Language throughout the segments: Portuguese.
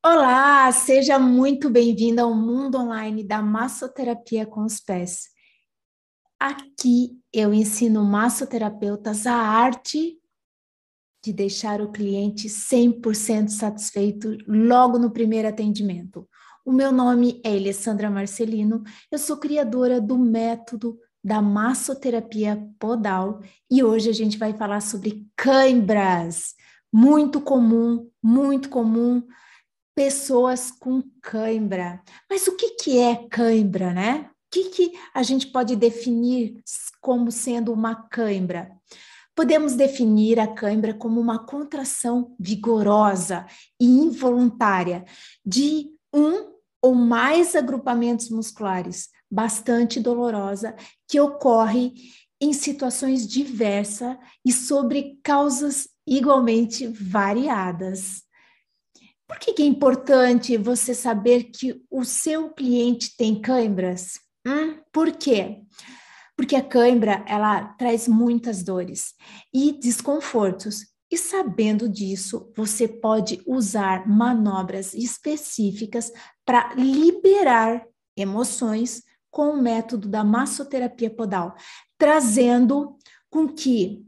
Olá, seja muito bem-vindo ao mundo online da massoterapia com os pés. Aqui eu ensino massoterapeutas a arte de deixar o cliente 100% satisfeito logo no primeiro atendimento. O meu nome é Alessandra Marcelino, eu sou criadora do método da massoterapia podal e hoje a gente vai falar sobre cãibras. Muito comum pessoas com cãibra. Mas o que que é cãibra, né? O que que a gente pode definir como sendo uma cãibra? Podemos definir a cãibra como uma contração vigorosa e involuntária de um ou mais agrupamentos musculares, bastante dolorosa, que ocorre em situações diversas e sobre causas igualmente variadas. Por que que é importante você saber que o seu cliente tem cãibras? Por quê? Porque a cãibra, ela traz muitas dores e desconfortos. E sabendo disso, você pode usar manobras específicas para liberar emoções com o método da massoterapia podal, trazendo com que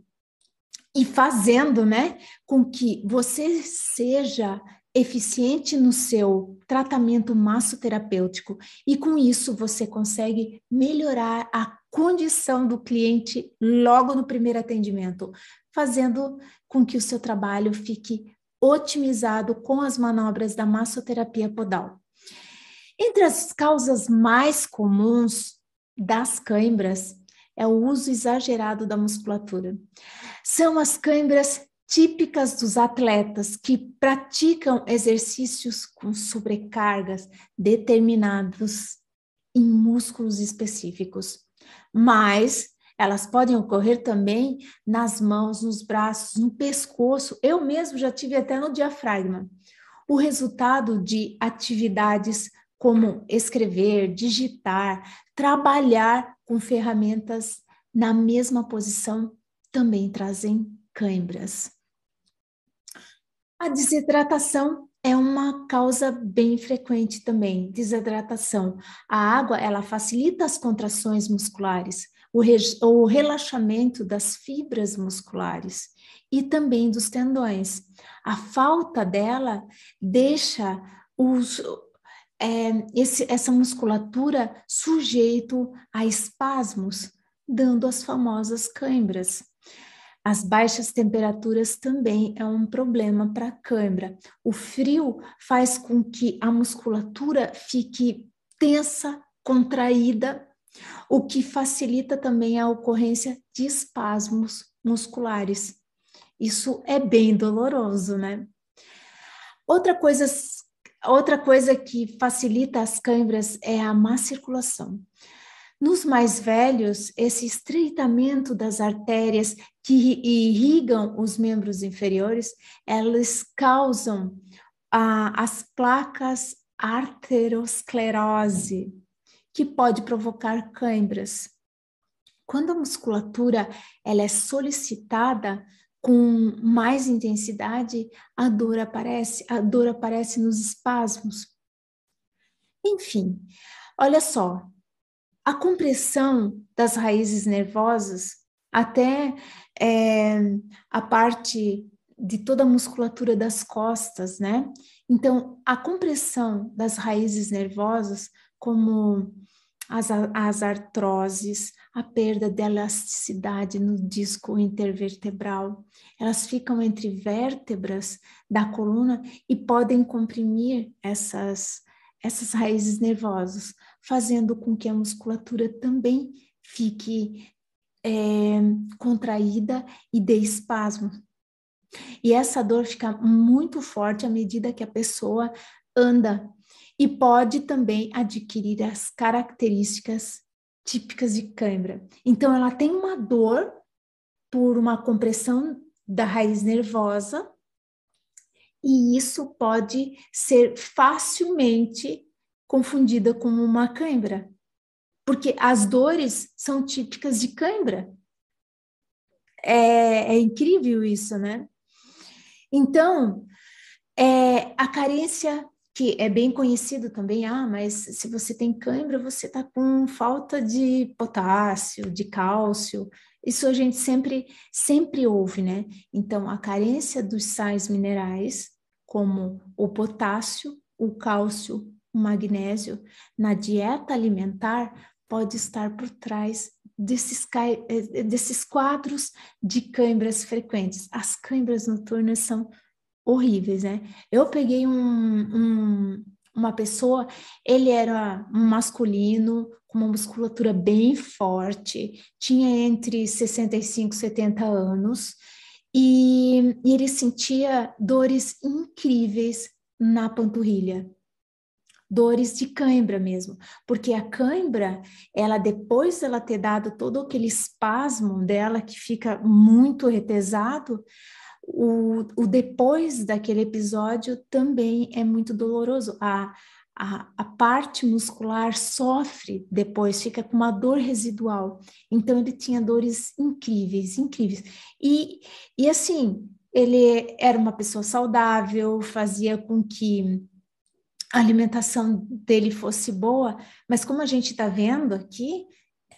e fazendo, né, com que você seja eficiente no seu tratamento massoterapêutico e com isso você consegue melhorar a condição do cliente logo no primeiro atendimento, fazendo com que o seu trabalho fique otimizado com as manobras da massoterapia podal. Entre as causas mais comuns das cãibras é o uso exagerado da musculatura. São as câimbras típicas dos atletas que praticam exercícios com sobrecargas determinados em músculos específicos. Mas elas podem ocorrer também nas mãos, nos braços, no pescoço. Eu mesmo já tive até no diafragma. O resultado de atividades como escrever, digitar, trabalhar com ferramentas na mesma posição também trazem cãibras. A desidratação é uma causa bem frequente também, desidratação. A água, ela facilita as contrações musculares, o relaxamento das fibras musculares e também dos tendões. A falta dela deixa essa musculatura sujeito a espasmos, dando as famosas cãibras. As baixas temperaturas também é um problema para a cãibra. O frio faz com que a musculatura fique tensa, contraída, o que facilita também a ocorrência de espasmos musculares. Isso é bem doloroso, né? Outra coisa, outra coisa que facilita as cãibras é a má circulação. Nos mais velhos, esse estreitamento das artérias que irrigam os membros inferiores, elas causam as placas arteriosclerose, que pode provocar cãibras. Quando a musculatura ela é solicitada com mais intensidade, a dor aparece nos espasmos. Enfim, olha só, a compressão das raízes nervosas até é, a parte de toda a musculatura das costas, né? Então, a compressão das raízes nervosas, como as artroses, a perda de elasticidade no disco intervertebral, elas ficam entre vértebras da coluna e podem comprimir essas raízes nervosas, fazendo com que a musculatura também fique contraída e dê espasmo. E essa dor fica muito forte à medida que a pessoa anda e pode também adquirir as características típicas de cãibra. Então, ela tem uma dor por uma compressão da raiz nervosa e isso pode ser facilmente confundida com uma cãibra, porque as dores são típicas de cãibra. É incrível isso, né? Então, a carência que é bem conhecido também, mas se você tem cãibra, você está com falta de potássio, de cálcio. Isso a gente sempre ouve, né? Então, a carência dos sais minerais, como o potássio, o cálcio, o magnésio, na dieta alimentar, pode estar por trás desses quadros de cãibras frequentes. As cãibras noturnas são horríveis, né? Eu peguei uma pessoa, ele era um masculino, com uma musculatura bem forte, tinha entre 65 e 70 anos, e ele sentia dores incríveis na panturrilha. Dores de cãibra mesmo, porque a cãibra, ela depois dela ter dado todo aquele espasmo dela que fica muito retesado, o depois daquele episódio também é muito doloroso. A parte muscular sofre depois, fica com uma dor residual. Então, ele tinha dores incríveis, incríveis. E assim, ele era uma pessoa saudável, fazia com que a alimentação dele fosse boa, mas como a gente está vendo aqui,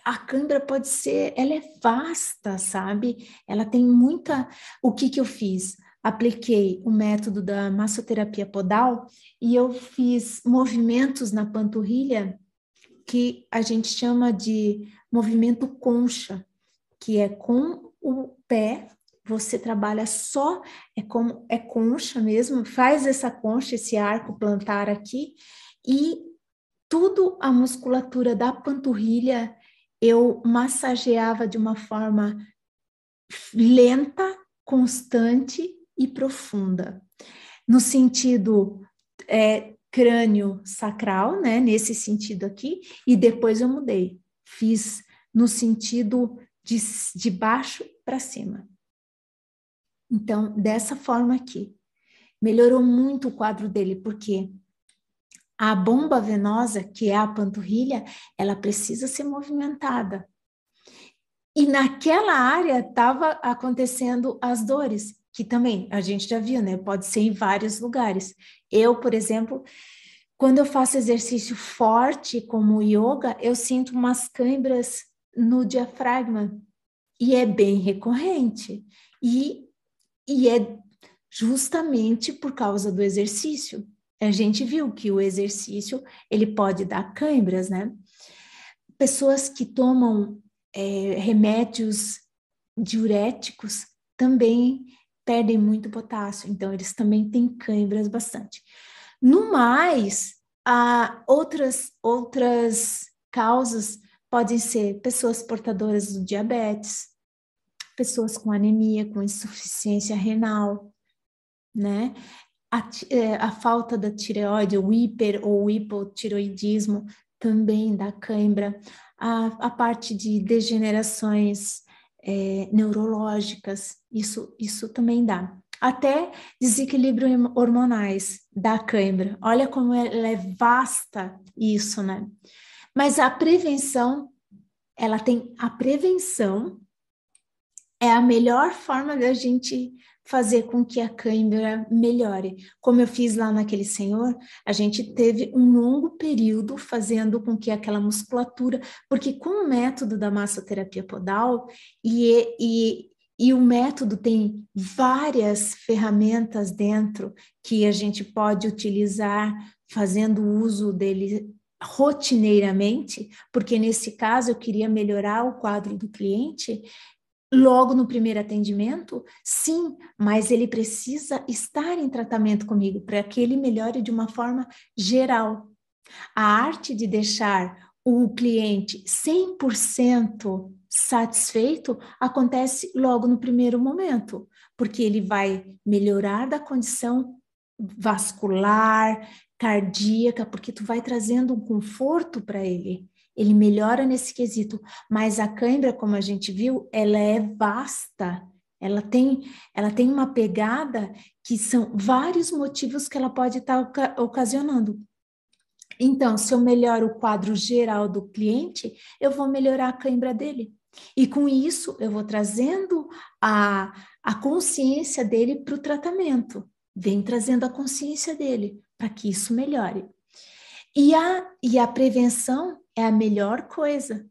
a cãibra pode ser, ela é vasta, sabe? Ela tem muita. O que eu fiz? Apliquei o método da massoterapia podal e eu fiz movimentos na panturrilha que a gente chama de movimento concha, que é com o pé, você trabalha só, como é concha mesmo, faz essa concha, esse arco plantar aqui, e tudo a musculatura da panturrilha eu massageava de uma forma lenta, constante e profunda. No sentido crânio sacral, né? Nesse sentido aqui, e depois eu mudei. Fiz no sentido de baixo para cima. Então, dessa forma aqui. Melhorou muito o quadro dele, porque a bomba venosa, que é a panturrilha, ela precisa ser movimentada. E naquela área estava acontecendo as dores, que também a gente já viu, né? Pode ser em vários lugares. Eu, por exemplo, quando eu faço exercício forte, como yoga, eu sinto umas câimbras no diafragma. E é bem recorrente. E é justamente por causa do exercício. A gente viu que o exercício, ele pode dar câimbras, né? Pessoas que tomam remédios diuréticos também perdem muito potássio, então eles também têm câimbras bastante. No mais, outras causas podem ser pessoas portadoras do diabetes, pessoas com anemia, com insuficiência renal, né? A falta da tireoide, o hiper ou hipotireoidismo também dá cãibra, a parte de degenerações neurológicas, isso também dá. Até desequilíbrio hormonais dá cãibra. Olha como ela é vasta isso, né? Mas a prevenção é a melhor forma da gente fazer com que a cãibra melhore. Como eu fiz lá naquele senhor, a gente teve um longo período fazendo com que aquela musculatura, porque com o método da massoterapia podal, e o método tem várias ferramentas dentro que a gente pode utilizar fazendo uso dele rotineiramente, porque nesse caso eu queria melhorar o quadro do cliente. Logo no primeiro atendimento, sim, mas ele precisa estar em tratamento comigo para que ele melhore de uma forma geral. A arte de deixar o cliente 100% satisfeito acontece logo no primeiro momento, porque ele vai melhorar da condição vascular, cardíaca, porque tu vai trazendo um conforto para ele. Ele melhora nesse quesito, mas a cãibra, como a gente viu, ela é vasta. Ela tem uma pegada que são vários motivos que ela pode estar ocasionando. Então, se eu melhoro o quadro geral do cliente, eu vou melhorar a cãibra dele. E com isso, eu vou trazendo a consciência dele para o tratamento. Vem trazendo a consciência dele. para que isso melhore. E a prevenção é a melhor coisa,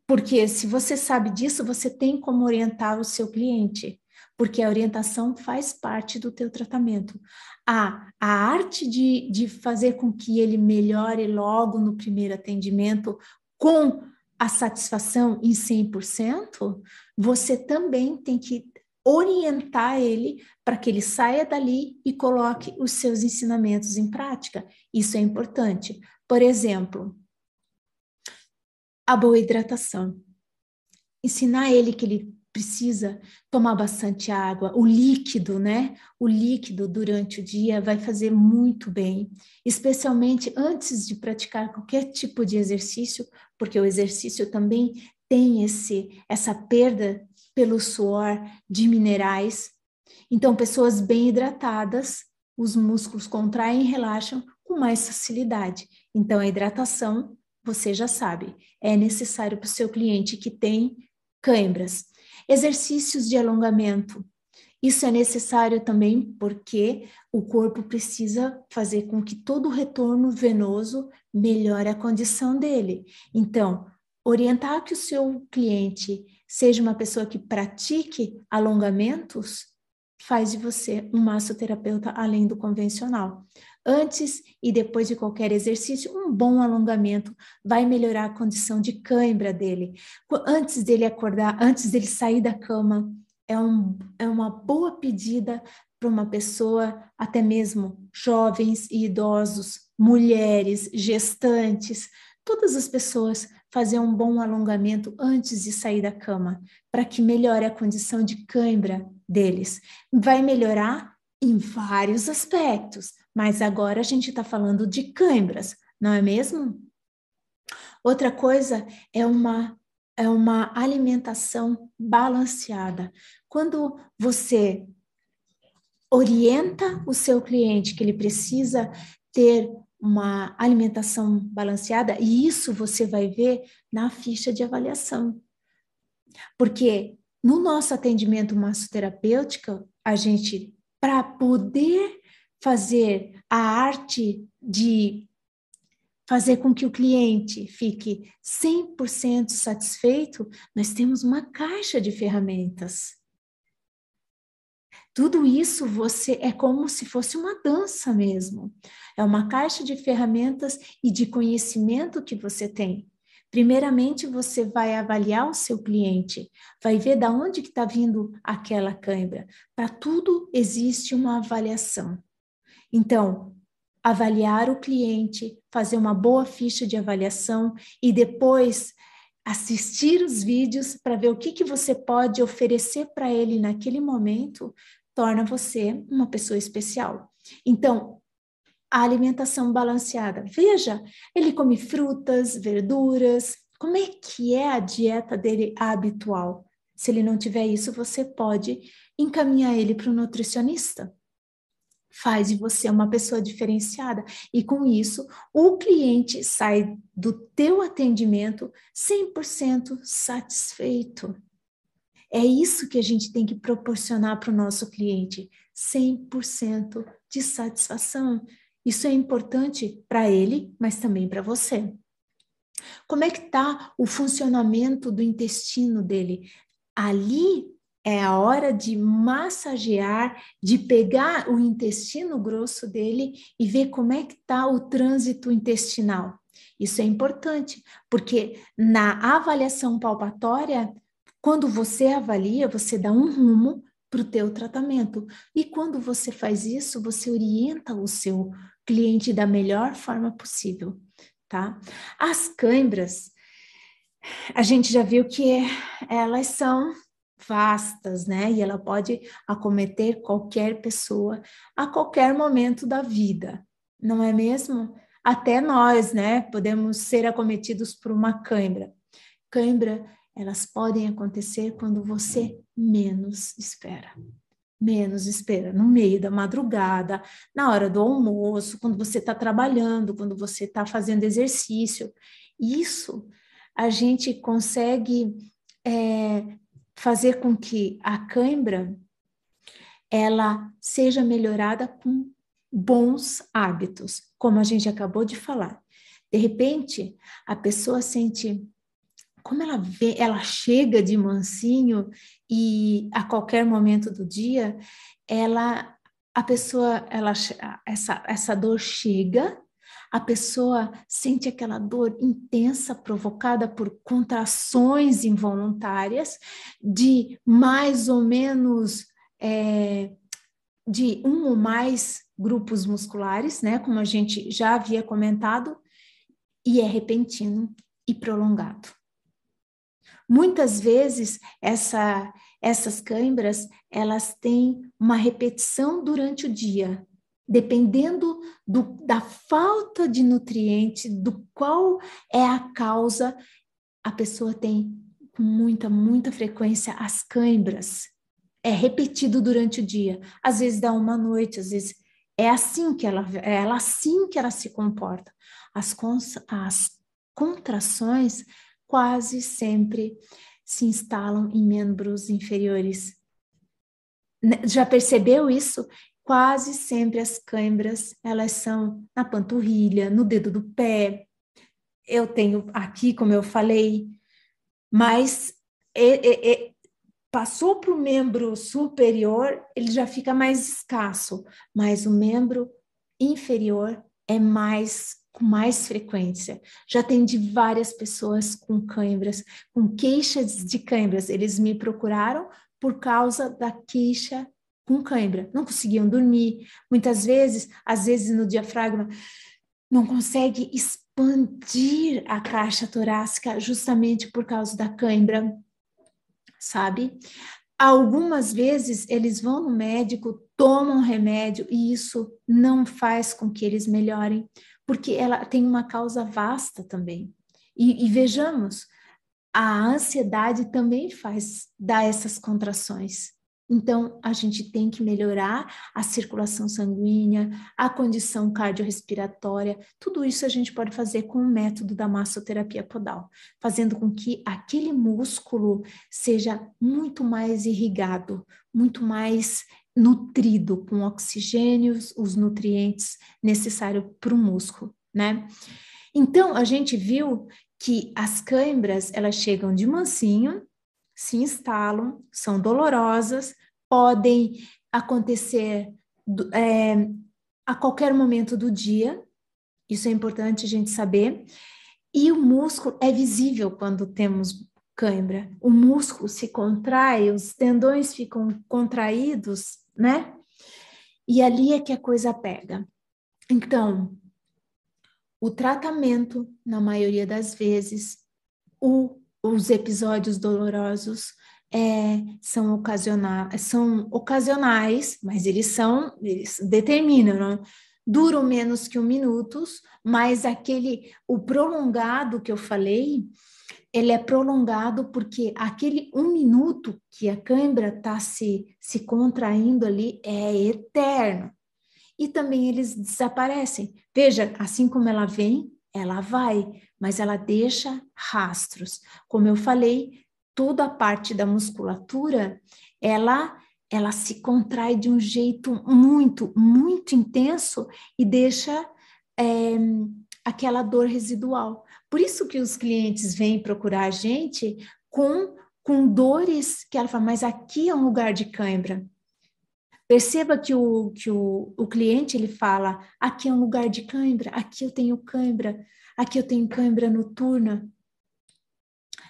porque se você sabe disso, você tem como orientar o seu cliente, porque a orientação faz parte do teu tratamento. A arte de fazer com que ele melhore logo no primeiro atendimento com a satisfação em 100%, você também tem que orientar ele para que ele saia dali e coloque os seus ensinamentos em prática. Isso é importante. Por exemplo, a boa hidratação. Ensinar ele que ele precisa tomar bastante água, o líquido, né? O líquido durante o dia vai fazer muito bem, especialmente antes de praticar qualquer tipo de exercício, porque o exercício também tem essa perda pelo suor de minerais. Então, pessoas bem hidratadas, os músculos contraem e relaxam com mais facilidade. Então, a hidratação, você já sabe, é necessário para o seu cliente que tem cãibras. Exercícios de alongamento. Isso é necessário também porque o corpo precisa fazer com que todo o retorno venoso melhore a condição dele. Então, orientar que o seu cliente seja uma pessoa que pratique alongamentos faz de você um massoterapeuta além do convencional. Antes e depois de qualquer exercício, um bom alongamento vai melhorar a condição de cãibra dele. Antes dele acordar, antes dele sair da cama, é uma boa pedida para uma pessoa, até mesmo jovens e idosos, mulheres, gestantes, todas as pessoas fazer um bom alongamento antes de sair da cama, para que melhore a condição de cãibra deles. Vai melhorar em vários aspectos, mas agora a gente está falando de cãibras, não é mesmo? Outra coisa é uma alimentação balanceada. Quando você orienta o seu cliente que ele precisa ter uma alimentação balanceada, e isso você vai ver na ficha de avaliação. Porque no nosso atendimento massoterapêutico, a gente, para poder fazer a arte de fazer com que o cliente fique 100% satisfeito, nós temos uma caixa de ferramentas. Tudo isso é como se fosse uma dança mesmo. É uma caixa de ferramentas e de conhecimento que você tem. Primeiramente, você vai avaliar o seu cliente, vai ver de onde que está vindo aquela cãibra. Para tudo existe uma avaliação. Então, avaliar o cliente, fazer uma boa ficha de avaliação e depois assistir os vídeos para ver o que você pode oferecer para ele naquele momento, torna você uma pessoa especial. Então, a alimentação balanceada. Veja, ele come frutas, verduras. Como é que é a dieta dele habitual? Se ele não tiver isso, você pode encaminhar ele para o nutricionista. Faz de você uma pessoa diferenciada. E com isso, o cliente sai do teu atendimento 100% satisfeito. É isso que a gente tem que proporcionar para o nosso cliente, 100% de satisfação. Isso é importante para ele, mas também para você. Como é que está o funcionamento do intestino dele? Ali é a hora de massagear, de pegar o intestino grosso dele e ver como é que está o trânsito intestinal. Isso é importante, porque na avaliação palpatória, quando você avalia, você dá um rumo para o teu tratamento. E quando você faz isso, você orienta o seu cliente da melhor forma possível, tá? As cãibras, a gente já viu que elas são vastas, né? E ela pode acometer qualquer pessoa a qualquer momento da vida, não é mesmo? Até nós, né? Podemos ser acometidos por uma cãibra. Cãibra, elas podem acontecer quando você menos espera. Menos espera, no meio da madrugada, na hora do almoço, quando você está trabalhando, quando você está fazendo exercício. Isso a gente consegue fazer com que a cãibra ela seja melhorada com bons hábitos, como a gente acabou de falar. De repente, a pessoa sente, como ela vê, ela chega de mansinho e a qualquer momento do dia, a pessoa, essa dor chega, a pessoa sente aquela dor intensa provocada por contrações involuntárias de mais ou menos de um ou mais grupos musculares, né? Como a gente já havia comentado, e é repentino e prolongado. Muitas vezes essas câimbras, elas têm uma repetição durante o dia, dependendo da falta de nutriente, do qual é a causa, a pessoa tem com muita frequência as câimbras. É repetido durante o dia, às vezes dá uma noite, às vezes é assim que ela se comporta. As contrações quase sempre se instalam em membros inferiores. Já percebeu isso? Quase sempre as câimbras, elas são na panturrilha, no dedo do pé. Eu tenho aqui, como eu falei, mas passou para o membro superior, ele já fica mais escasso, mas o membro inferior é com mais frequência. Já atendi várias pessoas com câimbras, com queixas de câimbras. Eles me procuraram por causa da queixa com câimbra. Não conseguiam dormir. Muitas vezes, às vezes no diafragma, não consegue expandir a caixa torácica justamente por causa da câimbra, sabe? Algumas vezes eles vão no médico, tomam remédio e isso não faz com que eles melhorem, porque ela tem uma causa vasta também. E vejamos, a ansiedade também dá essas contrações. Então, a gente tem que melhorar a circulação sanguínea, a condição cardiorrespiratória, tudo isso a gente pode fazer com o método da massoterapia podal, fazendo com que aquele músculo seja muito mais irrigado, muito mais nutrido com oxigênios, os nutrientes necessários para o músculo, né? Então, a gente viu que as câimbras, elas chegam de mansinho, se instalam, são dolorosas, podem acontecer a qualquer momento do dia, isso é importante a gente saber, e o músculo é visível quando temos câimbra, o músculo se contrai, os tendões ficam contraídos, né? E ali é que a coisa pega. Então, o tratamento, na maioria das vezes, os episódios dolorosos são ocasionais, mas eles determinam, não? Duram menos que 1 minuto, mas o prolongado que eu falei, ele é prolongado porque aquele 1 minuto que a câimbra está se contraindo ali é eterno. E também eles desaparecem. Veja, assim como ela vem, ela vai, mas ela deixa rastros. Como eu falei, toda a parte da musculatura, ela se contrai de um jeito muito intenso e deixa aquela dor residual. Por isso que os clientes vêm procurar a gente com dores que ela fala, mas aqui é um lugar de cãibra. Perceba que o cliente, ele fala, aqui é um lugar de cãibra, aqui eu tenho cãibra noturna.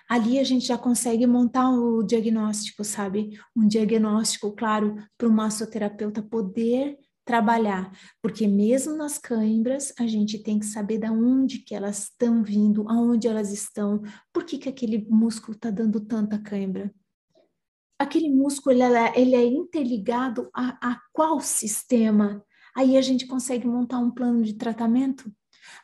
Ali a gente já consegue montar o diagnóstico, sabe? Um diagnóstico, claro, para o massoterapeuta poder trabalhar, porque mesmo nas cãibras, a gente tem que saber de onde que elas estão vindo, aonde elas estão, por que aquele músculo está dando tanta cãibra. Aquele músculo, ele é interligado a qual sistema? Aí a gente consegue montar um plano de tratamento,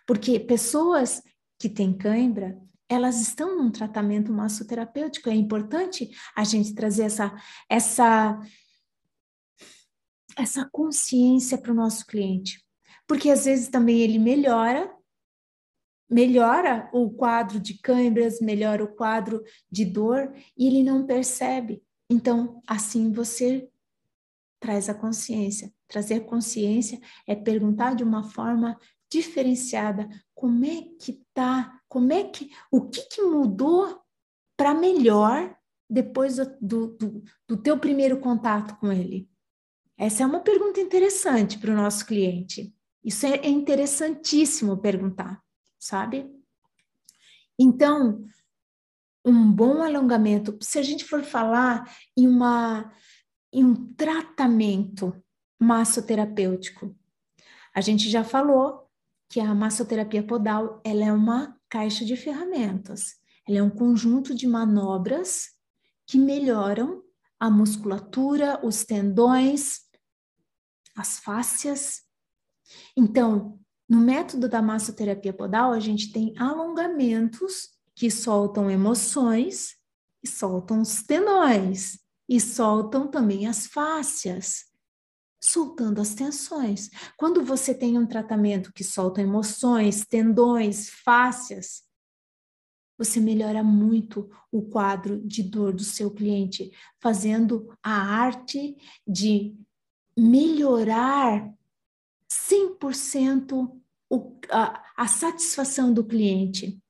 porque pessoas que têm cãibra, elas estão num tratamento massoterapêutico. É importante a gente trazer essa consciência para o nosso cliente, porque às vezes também ele melhora o quadro de câimbras, melhora o quadro de dor e ele não percebe. Então, assim você traz a consciência. Trazer consciência é perguntar de uma forma diferenciada, como é que tá, o que mudou para melhor depois do teu primeiro contato com ele? Essa é uma pergunta interessante para o nosso cliente. Isso é interessantíssimo perguntar, sabe? Então, um bom alongamento, se a gente for falar em um tratamento massoterapêutico, a gente já falou que a massoterapia podal, ela é uma caixa de ferramentas, ela é um conjunto de manobras que melhoram a musculatura, os tendões, as fáscias. Então, no método da massoterapia podal, a gente tem alongamentos que soltam emoções e soltam os tendões e soltam também as fáscias, soltando as tensões. Quando você tem um tratamento que solta emoções, tendões, fáscias, você melhora muito o quadro de dor do seu cliente, fazendo a arte de melhorar 100% a satisfação do cliente.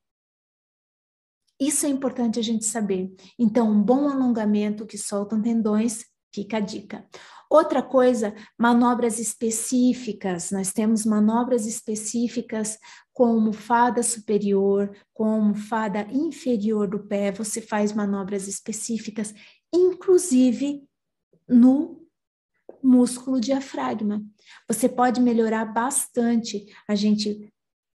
Isso é importante a gente saber. Então, um bom alongamento que soltam tendões, fica a dica. Outra coisa, manobras específicas. Nós temos manobras específicas com almofada superior, com almofada inferior do pé. Você faz manobras específicas, inclusive no músculo diafragma. Você pode melhorar bastante. A gente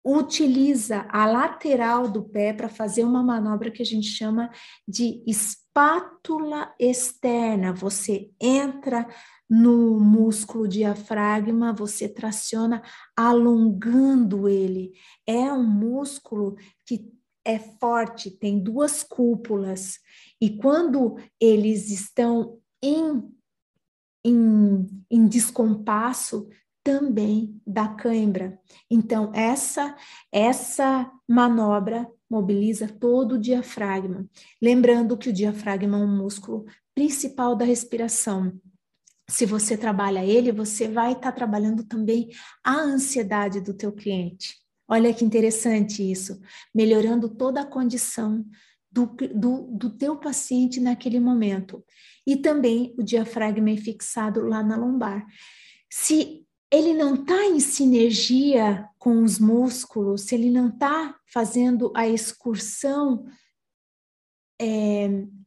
utiliza a lateral do pé para fazer uma manobra que a gente chama de espátula externa. Você entra no músculo diafragma, você traciona alongando ele. É um músculo que é forte, tem duas cúpulas, e quando eles estão em descompasso, também dá cãibra. Então, essa manobra mobiliza todo o diafragma. Lembrando que o diafragma é um músculo principal da respiração. Se você trabalha ele, você vai estar trabalhando também a ansiedade do teu cliente. Olha que interessante isso, melhorando toda a condição do teu paciente naquele momento. E também o diafragma é fixado lá na lombar. Se ele não está em sinergia com os músculos, se ele não está fazendo a excursão,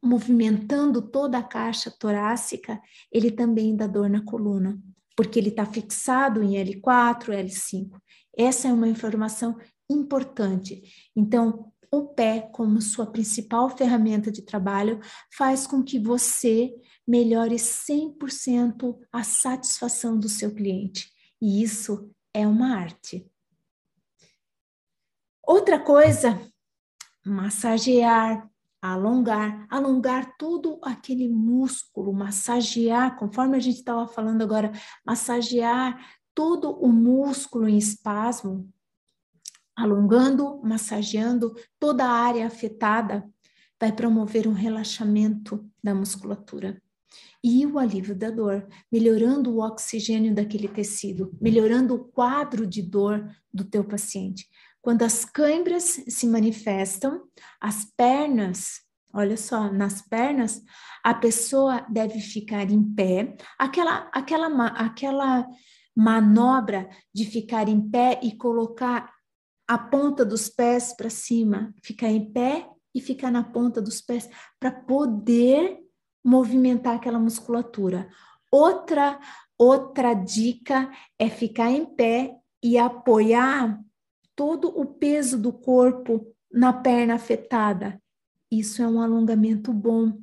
movimentando toda a caixa torácica, ele também dá dor na coluna, porque ele está fixado em L4, L5. Essa é uma informação importante. Então, o pé, como sua principal ferramenta de trabalho, faz com que você melhore 100% a satisfação do seu cliente. E isso é uma arte. Outra coisa, massagear, alongar todo aquele músculo, massagear, conforme a gente estava falando agora, massagear todo o músculo em espasmo, alongando, massageando toda a área afetada, vai promover um relaxamento da musculatura e o alívio da dor, melhorando o oxigênio daquele tecido, melhorando o quadro de dor do teu paciente. Quando as câimbras se manifestam, as pernas, olha só, nas pernas, a pessoa deve ficar em pé, aquela manobra de ficar em pé e colocar a ponta dos pés para cima, ficar em pé e ficar na ponta dos pés para poder movimentar aquela musculatura. Outra dica é ficar em pé e apoiar todo o peso do corpo na perna afetada. Isso é um alongamento bom,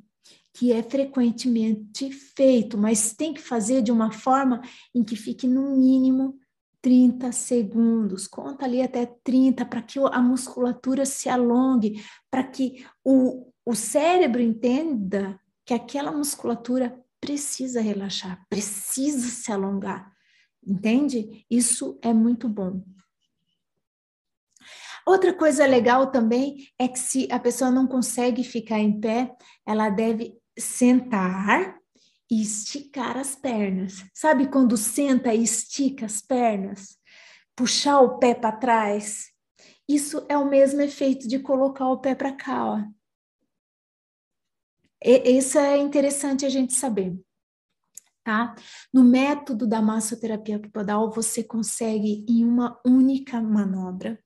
que é frequentemente feito, mas tem que fazer de uma forma em que fique no mínimo 30 segundos, conta ali até 30, para que a musculatura se alongue, para que o cérebro entenda que aquela musculatura precisa relaxar, precisa se alongar, entende? Isso é muito bom. Outra coisa legal também é que se a pessoa não consegue ficar em pé, ela deve sentar e esticar as pernas. Sabe quando senta e estica as pernas? Puxar o pé para trás. Isso é o mesmo efeito de colocar o pé para cá, ó. Isso é interessante a gente saber, tá? No método da massoterapia podal, você consegue, em uma única manobra,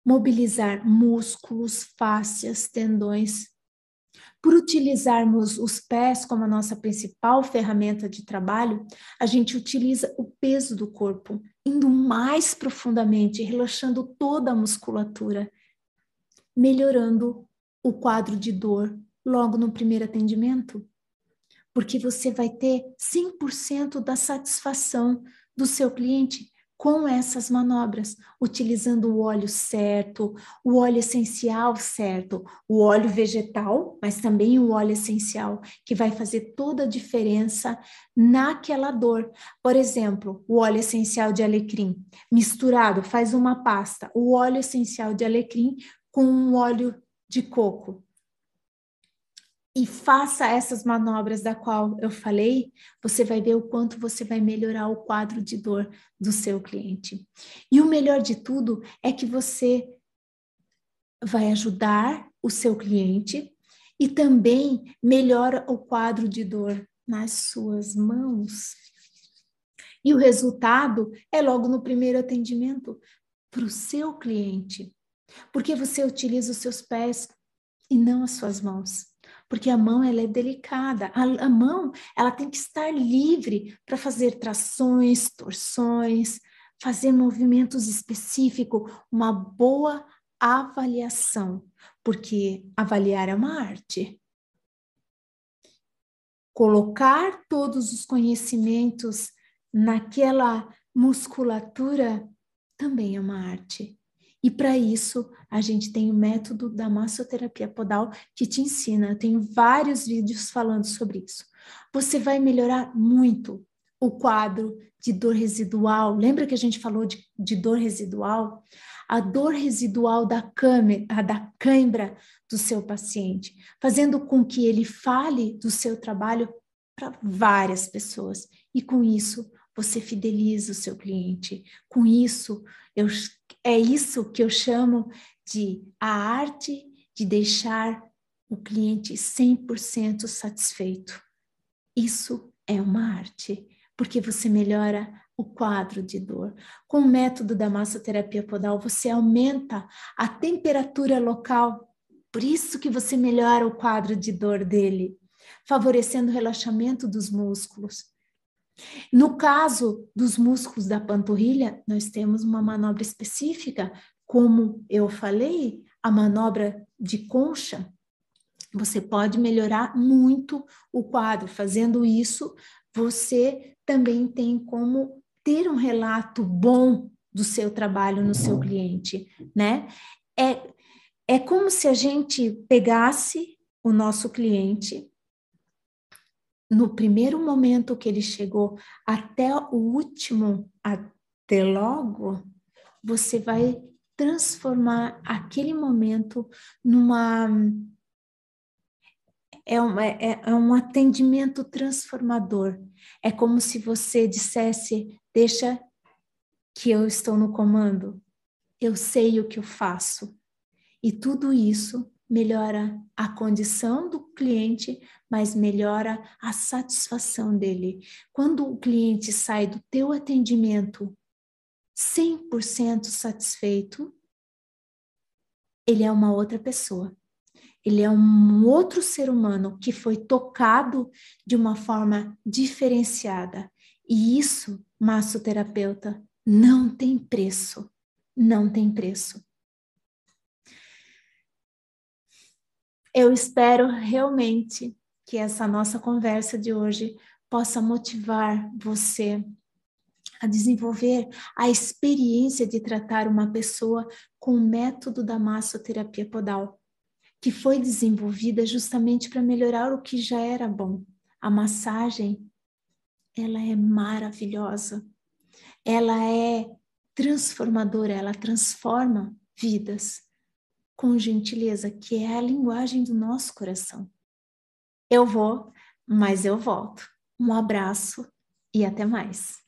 mobilizar músculos, fáscias, tendões. Por utilizarmos os pés como a nossa principal ferramenta de trabalho, a gente utiliza o peso do corpo, indo mais profundamente, relaxando toda a musculatura, melhorando o quadro de dor logo no primeiro atendimento, porque você vai ter 100% da satisfação do seu cliente com essas manobras, utilizando o óleo certo, o óleo essencial certo, o óleo vegetal, mas também o óleo essencial, que vai fazer toda a diferença naquela dor. Por exemplo, o óleo essencial de alecrim, misturado, faz uma pasta, o óleo essencial de alecrim com um óleo de coco. E faça essas manobras da qual eu falei, você vai ver o quanto você vai melhorar o quadro de dor do seu cliente. E o melhor de tudo é que você vai ajudar o seu cliente e também melhora o quadro de dor nas suas mãos. E o resultado é logo no primeiro atendimento para o seu cliente, porque você utiliza os seus pés e não as suas mãos. Porque a mão, ela é delicada. A mão, ela tem que estar livre para fazer trações, torções, fazer movimentos específicos, uma boa avaliação, porque avaliar é uma arte. Colocar todos os conhecimentos naquela musculatura também é uma arte. E para isso, a gente tem o método da massoterapia podal que te ensina. Eu tenho vários vídeos falando sobre isso. Você vai melhorar muito o quadro de dor residual. Lembra que a gente falou de dor residual? A dor residual da cãibra do seu paciente, fazendo com que ele fale do seu trabalho para várias pessoas. E com isso, você fideliza o seu cliente. Com isso, é isso que eu chamo de a arte de deixar o cliente 100% satisfeito. Isso é uma arte, porque você melhora o quadro de dor. Com o método da massoterapia podal, você aumenta a temperatura local, por isso que você melhora o quadro de dor dele, favorecendo o relaxamento dos músculos. No caso dos músculos da panturrilha, nós temos uma manobra específica, como eu falei, a manobra de concha. Você pode melhorar muito o quadro. Fazendo isso, você também tem como ter um relato bom do seu trabalho no seu cliente, né? É como se a gente pegasse o nosso cliente, no primeiro momento que ele chegou até o último, até logo, você vai transformar aquele momento numa... É um atendimento transformador. É como se você dissesse, deixa que eu estou no comando, eu sei o que eu faço. E tudo isso melhora a condição do cliente, mas melhora a satisfação dele. Quando o cliente sai do teu atendimento 100% satisfeito, ele é uma outra pessoa. Ele é um outro ser humano que foi tocado de uma forma diferenciada. E isso, massoterapeuta, não tem preço. Não tem preço. Eu espero realmente que essa nossa conversa de hoje possa motivar você a desenvolver a experiência de tratar uma pessoa com o método da massoterapia podal, que foi desenvolvida justamente para melhorar o que já era bom. A massagem, ela é maravilhosa, ela é transformadora, ela transforma vidas com gentileza, que é a linguagem do nosso coração. Eu vou mas eu volto. Um abraço e até mais.